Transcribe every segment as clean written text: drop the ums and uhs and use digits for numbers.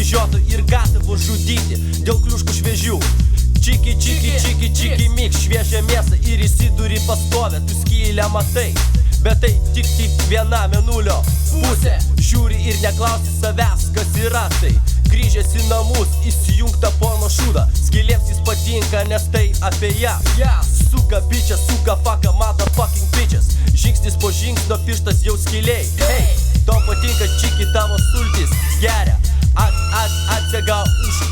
išsižiotų ir gatavų žudyti dėl kliuškų šviežių. Čiki mix, šviežia mėsa ir įsiduri pastovę, tu skylę matai. Bet tai tik viena mėnulio pusė. Žiūri ir neklausi savęs, kas yra tai. Grįžęs į namus, įsijungta porno šūdą. Skylėms jis patinka, nes tai apie ją. Suka bičias, suka fucka, motherfucking bitches. Žingsnis po žingsnio pirštas jau skylėj. Hey, to patinka čiki, tavo sultis geria. Atsega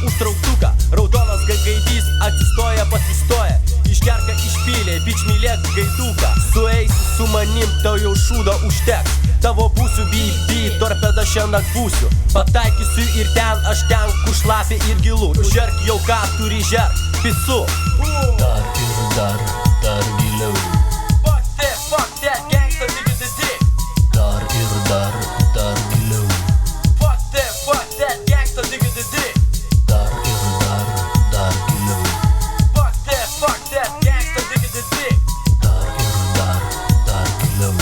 užtrauktuką. Raudonas gaidys atsistoja, pasistoja. Išgerka išpylė, bič mylėk gaiduką. Sueisi su manim, tau jau šūdo užteks. Tavo būsiu BB, torpeda šiandien būsiu. Pataikysiu ir ten, aš ten, kur šlapia ir gilu. Žerk jau ką turi žerk, pisu. Dar ir dar giliau. Fuck that, gangsta, nigga the dick. Dar ir dar giliau. Fuck that, gangsta, nigga the dick. Dar ir dar giliau. Fuck that, gangsta, nigga the dick. Dar ir dar giliau.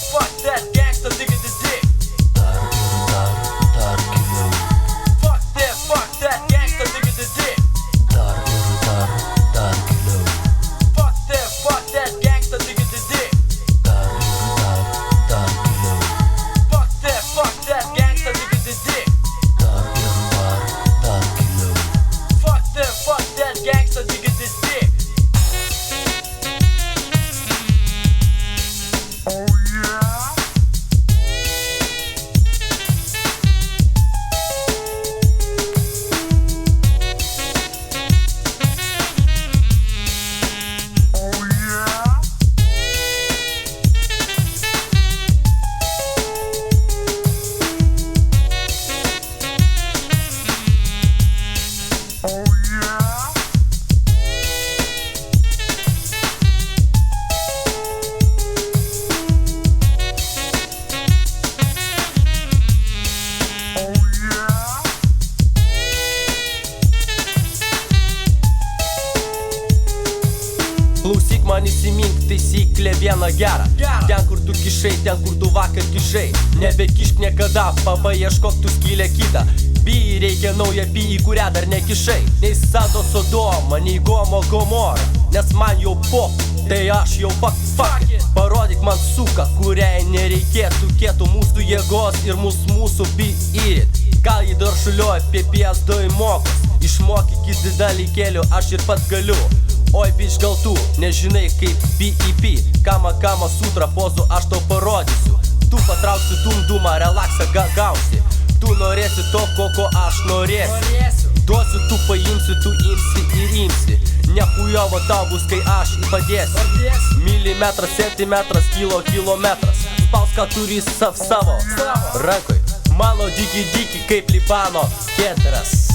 Fuck that, gangsta, nigga the dick. Dar ir dar giliau. Fuck that, gangsta, nigga the dick. Dar ir dar giliau. Fuck that, gangsta, nigga the dick. Dar ir dar giliau. Fuck that, gangsta, nigga the dick. Dar ir dar giliau. Fuck that, gangsta, nigga the dick. Klausyk man įsimink taisyklę vieną gerą. Ten kur tu kišai, ten kur tu vakar kišai. Nebekišk niekada, paieškok tu skylę kitą. Pi reikia naują pi, į kurią dar nekišai. Nei Sado Sodoma, nei Gomo Gomora. Nes man jau pop, tai aš jau fuck it. Parodyk man suką, kuriai nereikėtų kietų mūsų jėgos ir mūsų pi įrit. Gal jį dar šulioja apie PS2 mokos. Išmokyk į dalykėlių, aš ir pats galiu. Oi bič, gal tu nežinai kaip BEP. Kama sutra pozų aš tau parodysiu. Tu patrauksi dumą, relaksą gausi. Tu norėsi to, ko aš norėsiu. Duosiu, tu paimsi, tu imsi ir imsi. Nehujovo tau bus, kai aš padėsiu. Milimetras, centimetras, kilometras. Spaus, ką turi savo rankoj. Mano diki kaip Libano ketras.